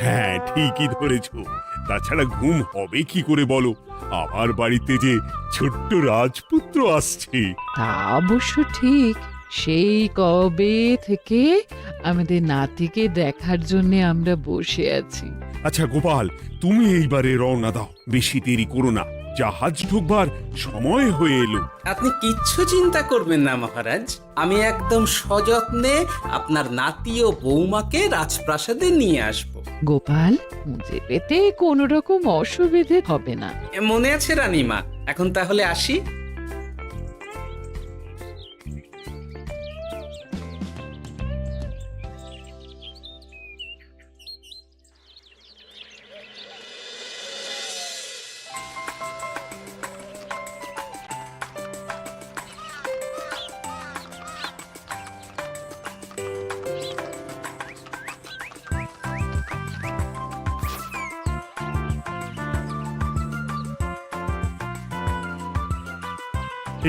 হ্যাঁ, ঠিকই ধরেছো। তাছাড়া ঘুম হবে কি করে বলো? আমার বাড়িতে যে ছোট্ট রাজপুত্র আসছে। তা অবশ্য ঠিক। সেই কবে থেকে আমাদের নাতিকে দেখার জন্য আমরা বসে আছি। আচ্ছা গোপাল, তুমি এইবারে রওনা দাও, বেশি দেরি করো না, জাহাজ ঢুকবার সময় হয়ে এলো। আপনি কিচ্ছু চিন্তা করবেন না মহারাজ, আমি একদম সযত্নে আপনার নাতি ও বৌমাকে রাজপ্রাসাদে নিয়ে আসব। গোপাল, মুজে পেতে কোনো রকম অসুবিধে হবে না। মনে আছে রানীমা? এখন তাহলে আসি।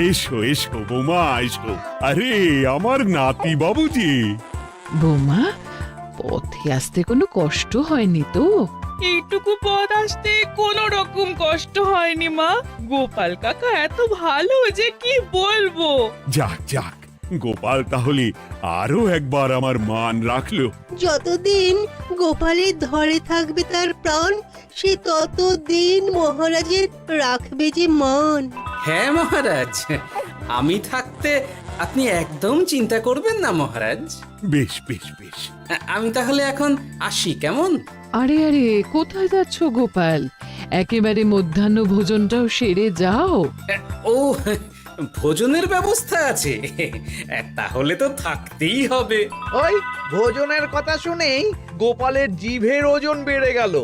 এসো এসো বৌমা, এসো। আরে আমার নাতি বাবুজি। বৌমা, পথে আসতে কোনো কষ্ট হয়নি তো? এইটুকু পথ আসতে কোনো রকম কষ্ট হয়নি মা। গোপাল কাকা এত ভালো যে কি বলবো। যাক যাক, গোপাল তাহলে আরো একবার আমার মান রাখলো। যতদিন গোপালের ধরে থাকবে তার প্রাণ, সে ততদিন মহারাজের রাখবে যে মান। হ্যাঁ মহারাজ, আমি থাকতে আপনি একদম চিন্তা করবেন না মহারাজ। বেশ বেশ বেশ। আমি তাহলে এখন আসি, কেমন? আরে আরে, কোথায় যাচ্ছ গোপাল? একেবারে মধ্যাহ্ন ভোজনটাও সেরে যাও। ও, ভোজনের ব্যবস্থা আছে? তাহলে তো থাকতেই হবে। ওই ভোজনের কথা শুনেই গোপালের জিভের ওজন বেড়ে গেল।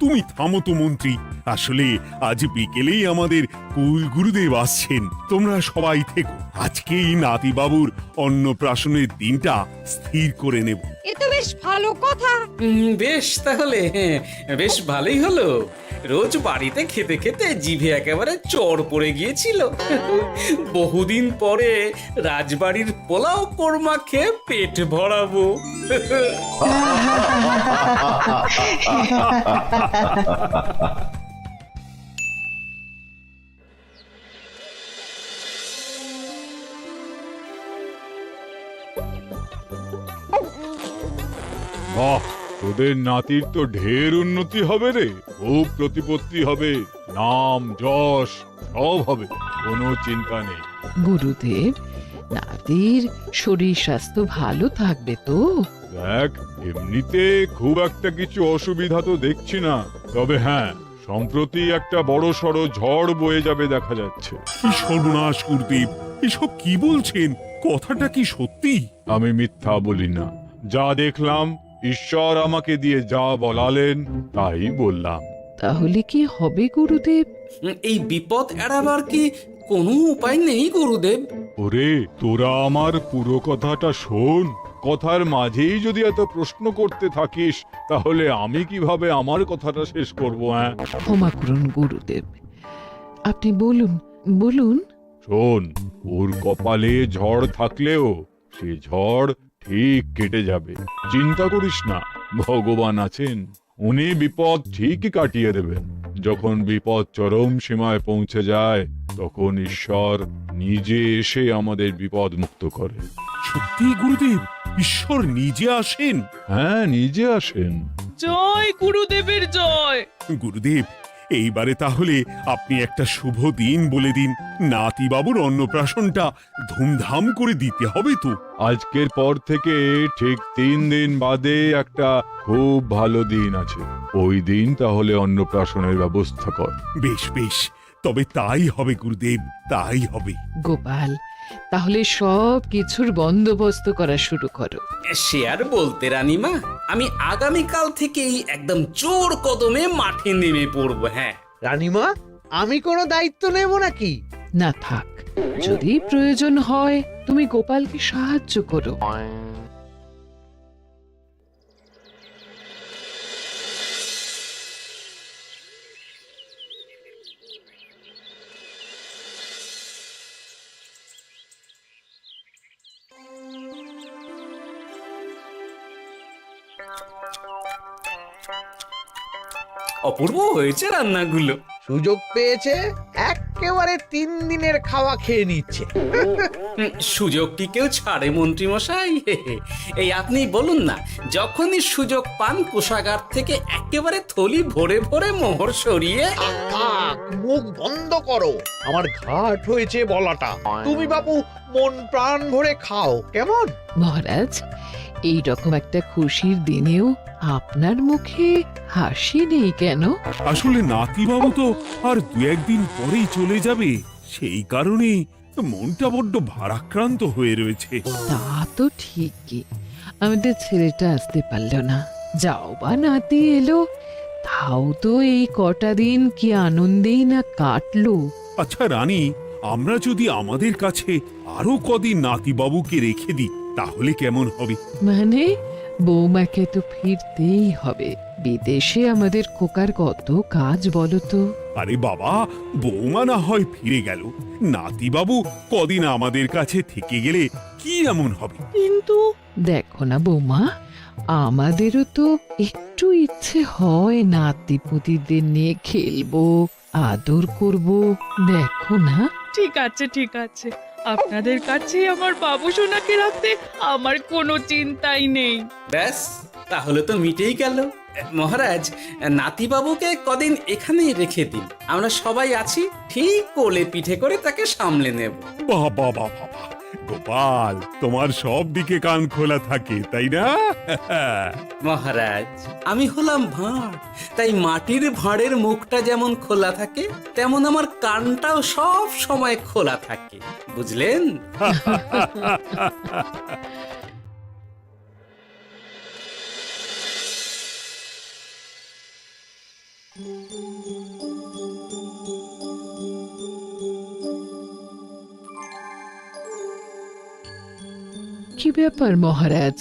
তুমি থামো তো মন্ত্রী, আসলে আজ বিকেলেই আমাদের কুল গুরুদেব আসছেন। তোমরা সবাই থেকো, আজকেই নাতি বাবুর অন্নপ্রাশনের দিনটা স্থির করে নেব। এ তো বেশ ভালো কথা। বেশ তাহলে, বেশ ভালোই হলো। রোজ বাড়িতে খেতে খেতে জিভে একেবারে চড় পড়ে গিয়েছিল। বহুদিন পরে রাজবাড়ির পোলাও কোরমা খেয়ে পেট ভরাবো। বাহ, তোদের নাতির তো ঢের উন্নতি হবে রে, খুব প্রতিপত্তি হবে, নাম যশ সব হবে, কোনো চিন্তা নেই। গুরুদেব, নাতির শরীর স্বাস্থ্য ভালো থাকবে তো? দেখ, এমনিতে খুব একটা কিছু অসুবিধা তো দেখছি না, তবে হ্যাঁ, সম্প্রতি একটা বড় সড়ো ঝড় বয়ে যাবে দেখা যাচ্ছে। কি সর্বনাশ গুরুদেব, এসব কি বলছেন? কথাটা কি সত্যি? আমি মিথ্যা বলি না, যা দেখলাম, ঈশ্বর আমাকে দিয়ে যা বলালেন তাই বললাম। তাহলে কি হবে গুরুদেব? এই বিপদ এড়াবার কি কোনো উপায় নেই গুরুদেব? ওরে, তোরা আমার পুরো কথাটা শোন, কথার মাঝেই যদি এত প্রশ্ন করতে থাকিস তাহলে আমি কিভাবে আমার কথাটা শেষ করব? হ্যাঁ, ক্ষমা করুন গুরুদেব, আপনি বলুন বলুন। শোন, ওর কপালে ঝড় থাকলেও সে ঝড় ঠিক কেটে যাবে, চিন্তা করিস না, ভগবান আছেন, উনি বিপদ ঠিকই কাটিয়ে দেবেন। যখন বিপদ চরম সীমায় পৌঁছে যায় তখন ঈশ্বর নিজে এসে আমাদের বিপদ মুক্ত করে। সত্যি গুরুদেব, ঈশ্বর নিজে আসেন? হ্যাঁ, নিজে আসেন। জয় গুরুদেবের জয়। গুরুদেব, এইবারে তাহলে আপনি একটা শুভ দিন বলে দিন, নাতি বাবুর অন্নপ্রাশনটা ধুমধাম করে দিতে হবে তো। আজকের পর থেকে ঠিক 3 দিন বাদে একটা খুব ভালো দিন আছে, ওই দিন তাহলে অন্নপ্রাশনের ব্যবস্থা কর। বেশ বেশ, তবে তাই হবে গুরুদেব, তাই হবে। গোপাল, তাহলে সব কিছুর বন্দোবস্ত করা শুরু করো। সে আর বলতে রানীমা, আমি আগামীকাল থেকেই একদম জোর কদমে মাঠে নেমে পড়বো। হ্যাঁ রানীমা, আমি কোনো দায়িত্ব নেব নাকি? না থাক, যদি প্রয়োজন হয় তুমি গোপালকে সাহায্য করো। অপূর্ব হয়েছে রান্নাগুলো। সুযোগ পেয়েছে একেবারে 3 দিনের খাওয়া খেয়ে নিচ্ছে। সুযোগ কি কেউ ছাড়ে মন্ত্রী মশাই? এই আপনি বলুন না, যখনই সুযোগ পান কোষাগার থেকে একেবারে থলি ভরে ভরে মোহর সরিয়ে। থাক, মুখ বন্ধ করো। আমার ঘাট হয়েছে বলাটা। তুমি বাবু মন প্রাণ ভরে খাও, কেমন? মহারাজ, এই রকম একটা খুশির দিনেও আপনার মুখে হাসি নেই কেন? আসলে নাতিবাবু তো আর 2-1 দিন পরেই চলে যাবে, সেই কারণেই মনটা বড্ড ভারাক্রান্ত হয়ে রয়েছে। তা তো ঠিকই, আমাদের ছেলেটা আসতে পারলো না। যাও বা নাতি এলো, তাও তো এই কটা দিন কি আনন্দেই না কাটলো। আচ্ছা রানী, আমরা যদি আমাদের কাছে আরো কদিন নাতিবাবুকে রেখে দিই তাহলে কেমন হবে? মানে বৌমাকে তো ফিরতেই হবে। বিদেশে আমাদের খোকার কত কাজ বলো তো। আরে বাবা, বৌমা না হয় ফিরে গেল, নাতিবাবু কদিন আমাদের কাছে থেকে গেলে কি এমন হবে? কিন্তু দেখো না বৌমা, আমাদেরও তো একটু ইচ্ছে হয় নাতিপুতিদের নিয়ে খেলবো, আদর করব। দেখো না। ঠিক আছে, ঠিক আছে, আপনাদের কাছে আমার বাবু সোনাকে রাখতে আমার কোনো চিন্তাই নেই। ব্যাস, তাহলে তো মিটেই গেল। মহারাজ, নাতিবাবুকে কদিন এখানেই রেখে দিন, আমরা সবাই আছি, ঠিক কোলে পিঠে করে তাকে সামলে নেব। বাবা বাবা, গোপাল তোমার সব দিকে কান খোলা থাকে তাই না? মহারাজ, আমি হলাম ভাঁড়, তাই মাটির ভাঁড়ের মুখটা যেমন খোলা থাকে তেমন আমার কানটাও সব সময় খোলা থাকে, বুঝলেন? কি ব্যাপার মহারাজ,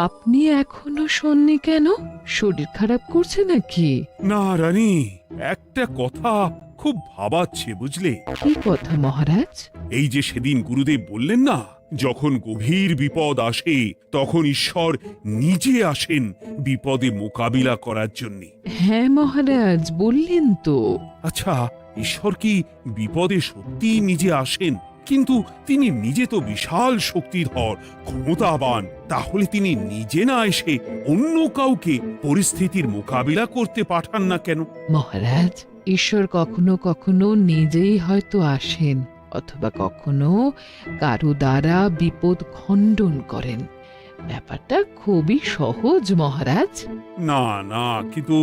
আপনি এখনো শোননি কেন? শরীর খারাপ করছে নাকি? না রানী, একটা কথা খুব ভাবাচ্ছে বুঝলে। কি কথা মহারাজ? এই যে সেদিন গুরুদেব বললেন না, যখন গভীর বিপদ আসে তখন ঈশ্বর নিজে আসেন বিপদে মোকাবিলা করার জন্য। হ্যাঁ মহারাজ, বললেন তো। আচ্ছা, ঈশ্বর কি বিপদে সত্যিই নিজে আসেন? কিন্তু তিনি নিজে তো বিশাল শক্তিধর, ক্ষমতাবান, তাহলে তিনি নিজে না এসে অন্য কাউকে পরিস্থিতির মোকাবিলা করতে পাঠান না কেন? মহারাজ, ঈশ্বর কখনো কখনো নিজেই হয়তো আসেন, অথবা কখনো কারো দ্বারা বিপদ খণ্ডন করেন। ব্যাপারটা খুবই সহজ মহারাজ। না না, কিন্তু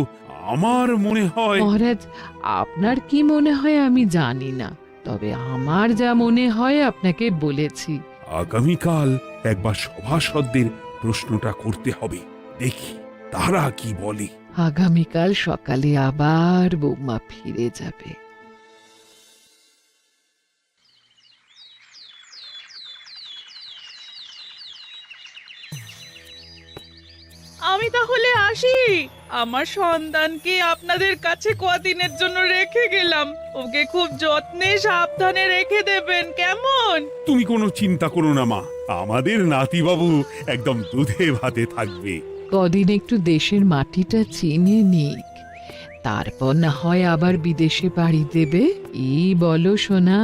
আমার মনে হয়। মহারাজ, আপনার কি মনে হয় আমি জানি না, তবে আমার যা মনে হয় আপনাকে বলেছি। আগামীকাল একবার সভাসদদের প্রশ্নটা করতে হবে, দেখি তারা কি বলে। আগামীকাল সকালে আবার বৌমা ফিরে যাবে। আমি তাহলে আসি। আমার সন্তানকে আপনাদের কাছে কদিনের জন্য রেখে গেলাম, ওকে খুব যত্নে সাবধানে রেখে দেবেন, কেমন? তুমি কোনো চিন্তা করো না মা, আমাদের নাতিবাবু একদম দুধে ভাতে থাকবে। কদিন একটু দেশের মাটিটা চিনে নিক, তারপর না হয় আবার বিদেশে পাড়ি দেবে। এই বলো সোনা।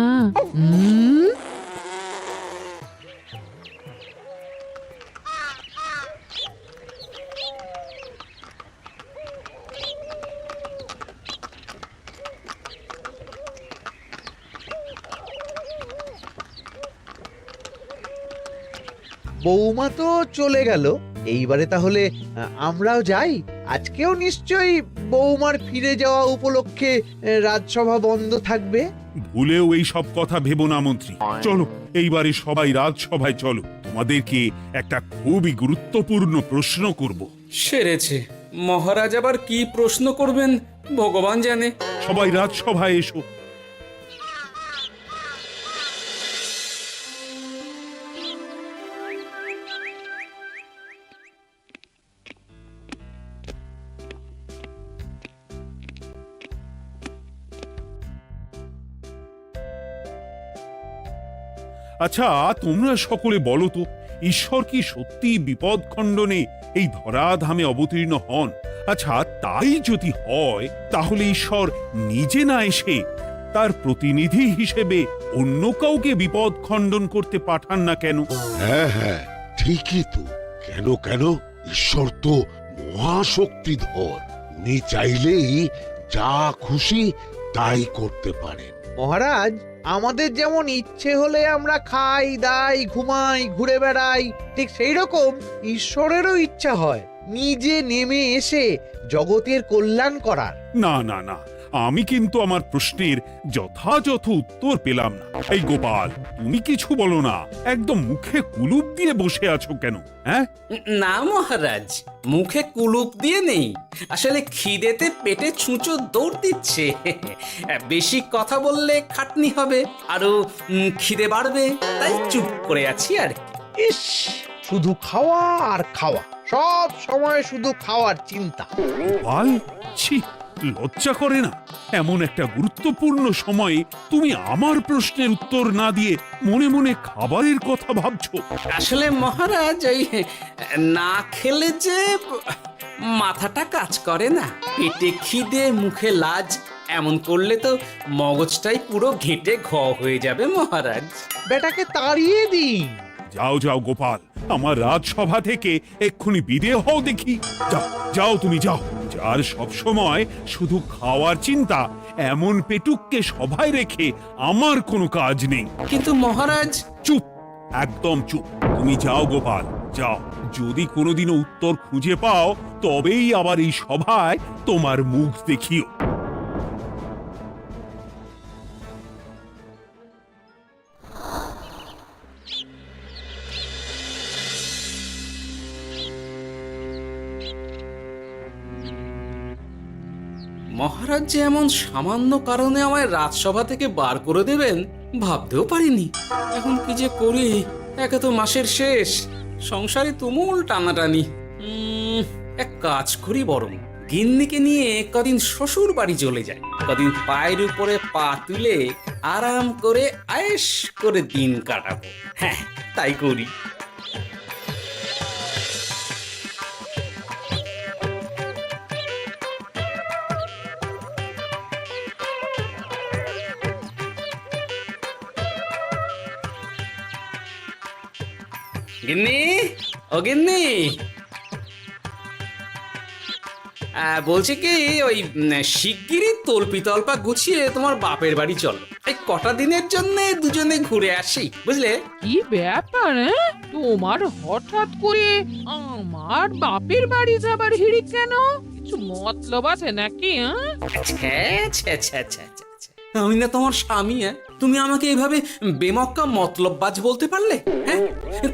বৌমা তো চলে গেল, এইবারে তাহলে আমরাও যাই। আজকেও নিশ্চয়ই বৌমার ফিরে যাওয়া উপলক্ষে রাজসভা বন্ধ থাকবে। ভুলেও এই সব কথা ভেবো না মন্ত্রী, চলো এইবারে সবাই রাজসভায় চলো, তোমাদেরকে একটা খুবই গুরুত্বপূর্ণ প্রশ্ন করব। সেরেছে, মহারাজ আবার কি প্রশ্ন করবেন ভগবান জানে। সবাই রাজসভায় এসো। আচ্ছা, তোমরা সকলে বলো তো, ঈশ্বর কি সত্যি বিপদ খণ্ডনে এই ধরাধামে অবতীর্ণ হন আচ্ছা, তাই যদি হয় তাহলে ঈশ্বর নিজে না এসে তার প্রতিনিধি হিসেবে অন্য কাউকে বিপদ খণ্ডন করতে পাঠান না কেন? হ্যাঁ হ্যাঁ, ঠিকই তো। কেন কেন, ঈশ্বর তো মহাশক্তিধর। উনি চাইলেই যা খুশি তাই করতে পারেন। মহারাজ, আমাদের যেমন ইচ্ছে হলে আমরা খাই দাই ঘুমাই ঘুরে বেড়াই, ঠিক সেই রকম ঈশ্বরেরও ইচ্ছা হয় নিজে নেমে এসে জগতের কল্যাণ করার। না না না, আমি কিন্তু আমার প্রশ্নের যথাযথ উত্তর পেলাম না। এই গোপাল, তুমি কিছু বলো না, একদম মুখে কুলুপ দিয়ে বসে আছো কেন? হ্যাঁ, না মহারাজ, মুখে কুলুপ দিয়ে নেই, আসলে খিদেতে পেটে ছুঁচো দৌড় দিচ্ছে। বেশি কথা বললে খাটনি হবে, আরো খিদে বাড়বে, তাই চুপ করে আছি আর কি। ইস, শুধু খাওয়া আর খাওয়া, সব সময় শুধু খাওয়ার চিন্তা। গোপাল, ছি, লজ্জা করে না? এমন একটা গুরুত্বপূর্ণ সময়ে তুমি আমার প্রশ্নের উত্তর না দিয়ে মনে মনে খাবারের কথা ভাবছো। আসলে মহারাজ, ওই না খেলে যে মাথাটা কাজ করে না, পেটে খিদে মুখে লাজ, এমন করলে তো মগজটাই পুরো ঘেঁটে ঘ হয়ে যাবে মহারাজ। বেটাকে তাড়িয়ে দিন। যাও যাও গোপাল, আমার রাজসভা থেকে এক্ষুনি বিদেয় হও দেখি। যাও যাও, তুমি যাও। যার সব সময় শুধু খাওয়ার চিন্তা, এমন পেটুককে সভায় রেখে আমার কোনো কাজ নেই। কিন্তু মহারাজ, চুপ, একদম চুপ। তুমি যাও গোপাল, যাও। যদি কোনোদিনও উত্তর খুঁজে পাও তবেই আবার এই সভায় তোমার মুখ দেখিও। মহারাজ যে এমন সামান্য কারণে আমায় রাজসভা থেকে বার করে দেবেন ভাবতেও পারিনি। এখন কি যে করি, একে তো মাসের শেষ, সংসারে তুমুল টানাটানি। এক কাজ করি বরং, গিন্নিকে নিয়ে কদিন শ্বশুর বাড়ি চলে যায়, কদিন পায়ের উপরে পা তুলে আরাম করে আয়েশ করে দিন কাটাবো। হ্যাঁ, তাই করি। গিন্নি, ও গিন্নি, বলছি কি, ওই শিগগিরই তল্পি তল্পা গুছিয়ে তোমার বাপের বাড়ি চলো। এই কটা দিনের জন্য দুজনে ঘুরে আসি, বুঝলে? কি ব্যাপার? তোমার হঠাৎ করে আমার বাপের বাড়ি যাবার হিড়িক কেন? কিছু মতলব আছে নাকি? আমি না তোমার স্বামী? তুমি আমাকে এইভাবে বেমক্কা মতলববাজ বলতে পারলে? হ্যাঁ,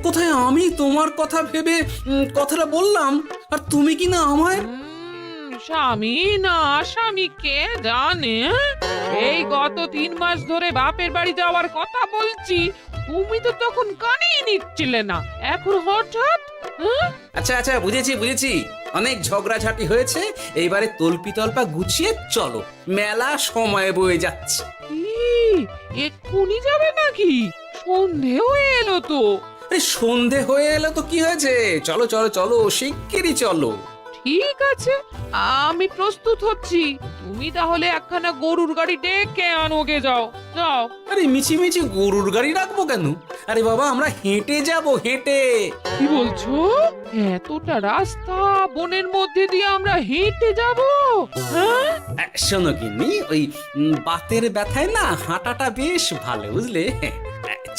কোথায় আমি তোমার কথা ভেবে কথাটা বললাম, আর তুমি কি না আমায় স্বামী না স্বামী কে জানে? এই গত 3 মাস ধরে বাপের বাড়ি যাওয়ার কথা বলছি, তুমি তো তখন কানেই নিচ্ছিলে না, এখন হঠাৎ? আচ্ছা আচ্ছা, বুঝেছি বুঝেছি, অনেক ঝগড়াঝাটি হয়েছে, এইবারে তল্পি তল্পা গুছিয়ে চলো, মেলা সময় বয়ে যাচ্ছে। কি এক্ষুনি যাবে নাকি? সন্ধে হয়ে এলো তো। সন্ধে হয়ে এলো তো কি হয়েছে, চলো চলো চলো, শিগগিরই চলো। ঠিক আছে, আমি প্রস্তুত হচ্ছি। তুমি তাহলে একখানা গরুর গাড়ি ডেকে আনোগে, যাও যাও। আরে মিছিমিছি গরুর গাড়ি রাখবো কেন? আরে বাবা, আমরা হেঁটে যাব, হেঁটে। কি বলছো? এতটা রাস্তা বনের মধ্যে দিয়ে আমরা হেঁটে যাব? হ্যাঁ, শোনো গিন্নি, ওই বাতের ব্যথায় না হাঁটাটা বেশ ভালো, বুঝলে?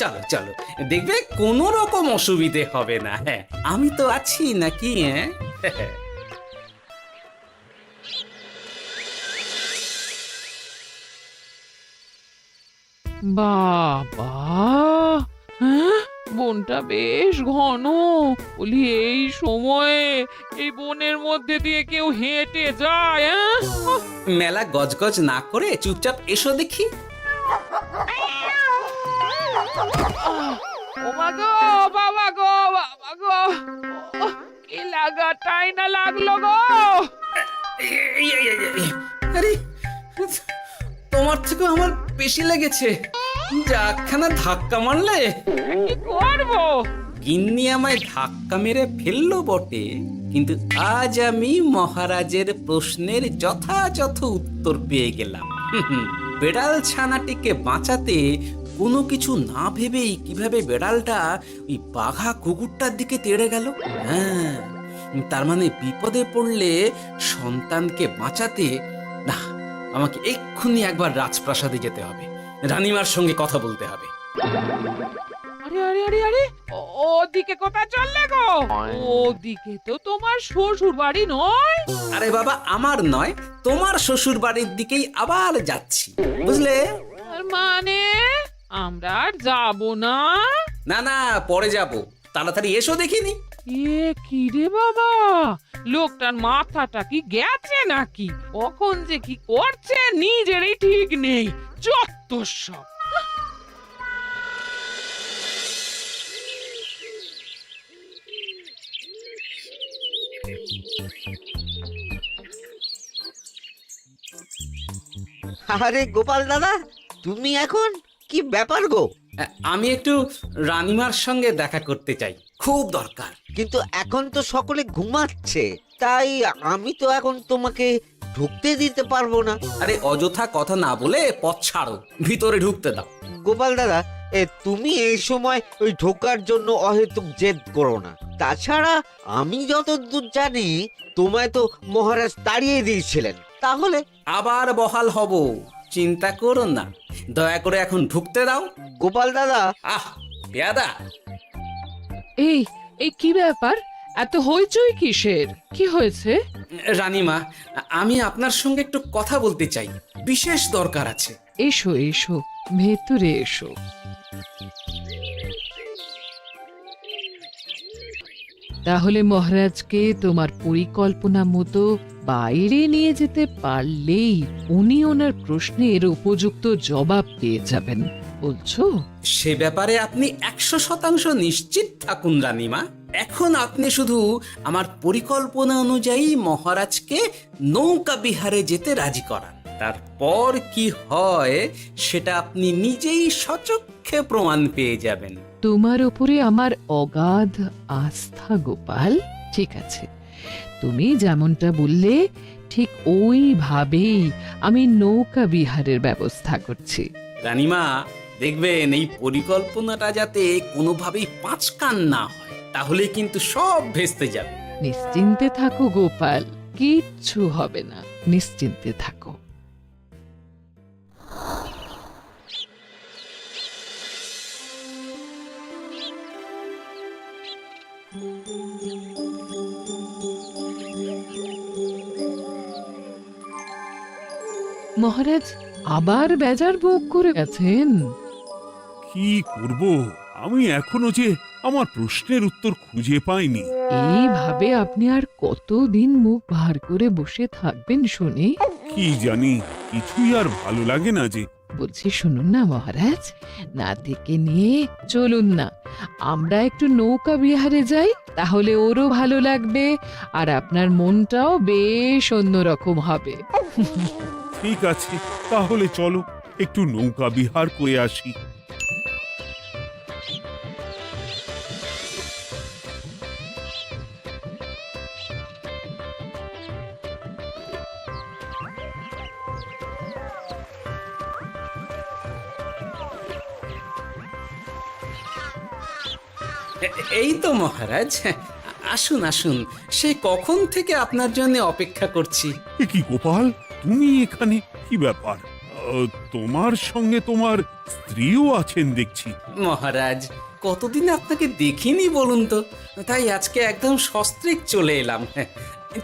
চলো চলো, দেখবে কোনো রকম অসুবিধে হবে না। হ্যাঁ, আমি তো আছি নাকি? হ্যাঁ, বাবা, হ্যাঁ, বনটা বেশ ঘন। বলি, এই সময়ে এই বনের মধ্যে দিয়ে কেউ হেঁটে যায়? মেলা গজগজ না করে চুপচাপ এসো দেখি। ও মা গো, বাবা গো, বাবা গো, কি লাগাটাই না লাগলো গো। আরে, তোমার থেকে আমার বেশি লেগেছে, যাখানা ধাক্কা মারলে। কি করবো? গিন্নি আমায় ধাক্কা মেরে ফেললো বটে, কিন্তু আজ আমি মহারাজের প্রশ্নের যথাযথ উত্তর পেয়ে গেলাম। বেড়াল ছানাটিকে বাঁচাতে কোনো কিছু না ভেবেই কিভাবে বেড়ালটা ওই বাঘা কুকুরটার দিকে তেড়ে গেল। হ্যাঁ, তার মানে বিপদে পড়লে সন্তানকে বাঁচাতে না, আমাকে এক্ষুনি একবার রাজপ্রাসাদে যেতে হবে, রানীমার সঙ্গে কথা বলতে হবে। আরে আরে আরে আরে ওদিকে কোথায় চললে গো? ওদিকে তো তোমার শ্বশুর বাড়ি নয়। আরে বাবা, আমার নয়, তোমার শ্বশুর বাড়ির দিকেই আবার যাচ্ছি, বুঝলে? তার মানে আমরা আর যাবো না? না না, পরে যাব, তাড়াতাড়ি এসো দেখিনি। এ কি রে বাবা, লোকটার মাথাটা কি গেছে নাকি? কখন যে কি করছে নিজেরই ঠিক নেই, যত সব। আরে গোপাল দাদা, তুমি এখন কি ব্যাপার গো? আমি একটু রানীমার সঙ্গে দেখা করতে চাই, খুব দরকার। কিন্তু এখন তো সকলে ঘুমাচ্ছে, তাই আমি তো এখন তোমাকে ঢুকতে দিতে পারবো না। আরে অযথা কথা না বলে পথ ছাড়ো, ভিতরে ঢুকতে দাও। গোপাল দাদা, তুমি এই সময় ওই ঢোকার জন্য অহেতুক জেদ করো না। তাছাড়া আমি যতদূর জানি তোমায় তো মহারাজ তাড়িয়ে দিয়েছিলেন, তাহলে আবার বহাল হব, চিন্তা করো না, দয়া করে এখন ঢুকতে দাও। গোপাল দাদা। আহ পেয়াদা, এই এই কি ব্যাপার? এত হইচই কিসের? কি হয়েছে? রানীমা, আমি আপনার সঙ্গে একটু কথা বলতে চাই, বিশেষ দরকার আছে। এসো এসো, ভেতরে এসো। তাহলে মহারাজকে তোমার পরিকল্পনা মতো বাইরে নিয়ে যেতে পারলেই উনি ওনার প্রশ্নের উপযুক্ত জবাব পেয়ে যাবেন, বলছো? সে ব্যাপারে আপনি 100% নিশ্চিত থাকুন রানীমা। এখন আপনি শুধু আমার পরিকল্পনা অনুযায়ী মহারাজকে নৌকা বিহারে যেতে রাজি করান, তারপর কি হয় সেটা আপনি নিজেই সচক্ষে প্রমাণ পেয়ে যাবেন। তোমার উপরে আমার অগাধ আস্থা গোপাল। ঠিক আছে, তুমি যেমনটা বললে ঠিক ওইভাবেই আমি নৌকা বিহারের ব্যবস্থা করছি। রানীমা, দেখবেন এই পরিকল্পনাটা যাতে কোনোভাবেই পাঁচকান না হয়, তাহলে কিন্তু সব ভেস্তে যাবে। নিশ্চিন্তে থাকো গোপাল, কিচ্ছু হবে না, নিশ্চিন্তে থাকো। মহারাজ আবার বেজার ভোগ করে গেছেন। কি করব, আমি এখনো যে আমার প্রশ্নের উত্তর খুঁজে পাইনি। এইভাবে আপনি আর কতদিন মুখ ভার করে বসে থাকবেন শুনে? কি জানি, কিছুই আর ভালো লাগে না যে। বলছি শুনুন না মহারাজ, নাতিকে নিয়ে চলুন না, আমরা একটু নৌকা বিহারে যাই, তাহলে ওরও ভালো লাগবে আর আপনার মনটাও বেশ অন্যরকম হবে। ঠিক আছে, তাহলে চলো একটু নৌকা বিহার করে আসি। এই তো মহারাজ, আসুন আসুন, সেই কখন থেকে আপনার জন্য অপেক্ষা করছি। এ কি গোপাল, তুমি এখানে? কি ব্যাপার? তোমার সঙ্গে তোমার স্ত্রীও আছেন দেখছি। মহারাজ, কতদিন আপনাকে দেখিনি বলুন তো, তাই আজকে একদম সস্ত্রীক চলে এলাম।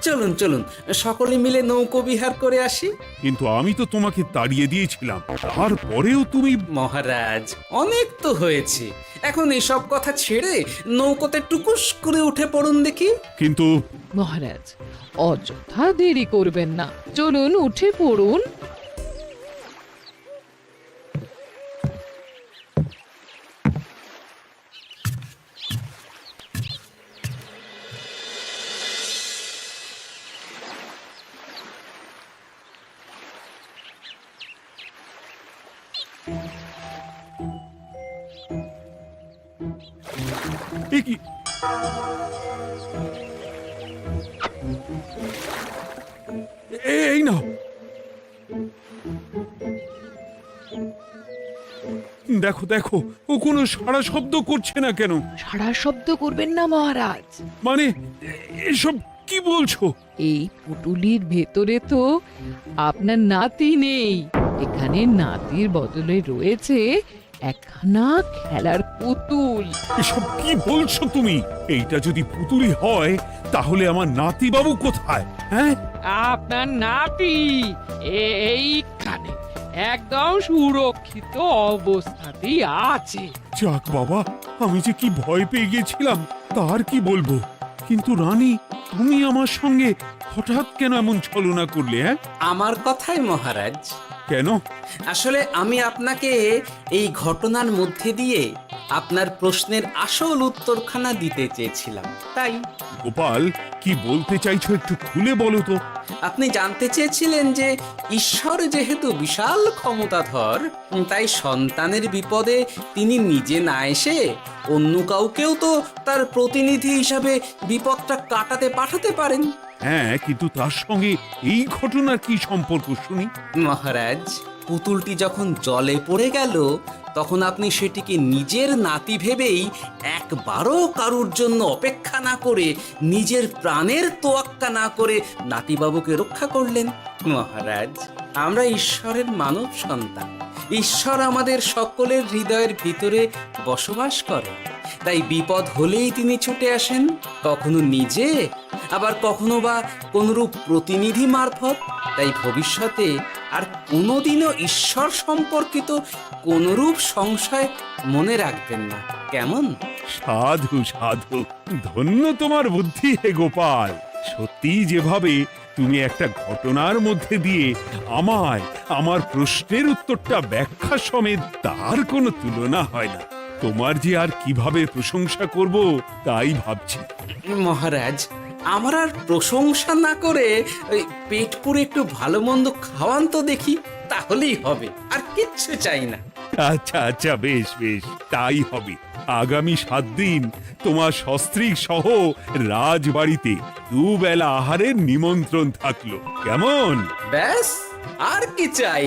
চলুন চলুন, সকলে মিলে নৌকো বিহার করে আসি। কিন্তু আমি তো তোমাকে তাড়িয়ে দিয়েছিলাম, তারপরেও তুমি। মহারাজ, অনেক তো হয়েছে, এখন এসব কথা ছেড়ে নৌকোতে টুকুস করে উঠে পড়ুন দেখি। কিন্তু মহারাজ অযথা দেরি করবেন না, চলুন উঠে পড়ুন। এ কি? এই নাও। দেখো দেখো, ও কোনো সাড়া শব্দ করছে না কেন? সারা শব্দ করবেন না মহারাজ। মানে এসব কি বলছো? এই পুটুলির ভেতরে তো আপনার নাতি নেই, এখানে নাতির বদলে রয়েছে একখানা খেলার পুতুল। এসব কি বলছো তুমি? এইটা যদি পুতুলি হয় তাহলে আমার নাতি বাবু কোথায়? হ্যাঁ, আপনার নাতি এইখানে একদম সুরক্ষিত অবস্থাতেই আছে। যাক বাবা, আমি যে কি ভয় পেয়ে গেছিলাম তার কি বলবো। কিন্তু রানী, তুমি আমার সঙ্গে হঠাৎ কেন এমন ছলনা করলে? হ্যাঁ, আমার কথাই মহারাজ, কেন? আসলে আমি আপনাকে এই ঘটনার মধ্যে দিয়ে আপনার প্রশ্নের আসল উত্তরখানা দিতে চেয়েছিলাম, তাই। গোপাল, কি বলতে চাইছো একটু খুলে বলো তো। আপনি জানতে চেয়েছিলেন যে ঈশ্বর যেহেতু বিশাল ক্ষমতাধর, তাই সন্তানের বিপদে তিনি নিজে না এসে অন্য কাউকেও তো তার প্রতিনিধি হিসাবে বিপদটা কাটাতে পাঠাতে পারেন। হ্যাঁ, কিন্তু তার সঙ্গে এই ঘটনার কি সম্পর্ক শুনি? মহারাজ, পুতুলটি যখন জলে পড়ে গেল তখন আপনি সেটিকে নিজের নাতি ভেবেই একবারও কারুর জন্য অপেক্ষা না করে, নিজের প্রাণের তোয়াক্কা না করে নাতিবাবুকে রক্ষা করলেন। মহারাজ, আমরা ঈশ্বরের মানব সন্তান, ঈশ্বর আমাদের সকলের হৃদয়ের ভিতরে বসবাস করেন, তাই বিপদ হলেই তিনি ছুটে আসেন, কখনো নিজে, আবার কখনো বা কোনরূপ প্রতিনিধি মারফত। তাই ভবিষ্যতে আর কোনোদিনও ঈশ্বর সম্পর্কিত কোনরূপ সংশয় মনে রাখবেন না, কেমন? সাধু সাধু, ধন্য তোমার বুদ্ধি হে গোপাল। সত্যি যেভাবে তুমি একটা ঘটনার মধ্যে দিয়ে আমায় আমার প্রশ্নের উত্তরটা ব্যাখ্যা সমেত, তার কোনো তুলনা হয় না। তোমার যে আর কিভাবে প্রশংসা করব তাই ভাবছি। মহারাজ, আমার আর প্রশংসা না করে ওই পেট পুরে একটু ভালো মন্দ খাওয়ান তো দেখি, তাহলেই হবে, আর কিচ্ছু চাই না। আচ্ছা আচ্ছা, বেশ বেশ, তাই হবে। আগামী 7 দিন তোমার সস্ত্রীক সহ রাজবাড়িতে দুবেলা আহারের নিমন্ত্রণ থাকলো, কেমন? ব্যাস, আর কি চাই?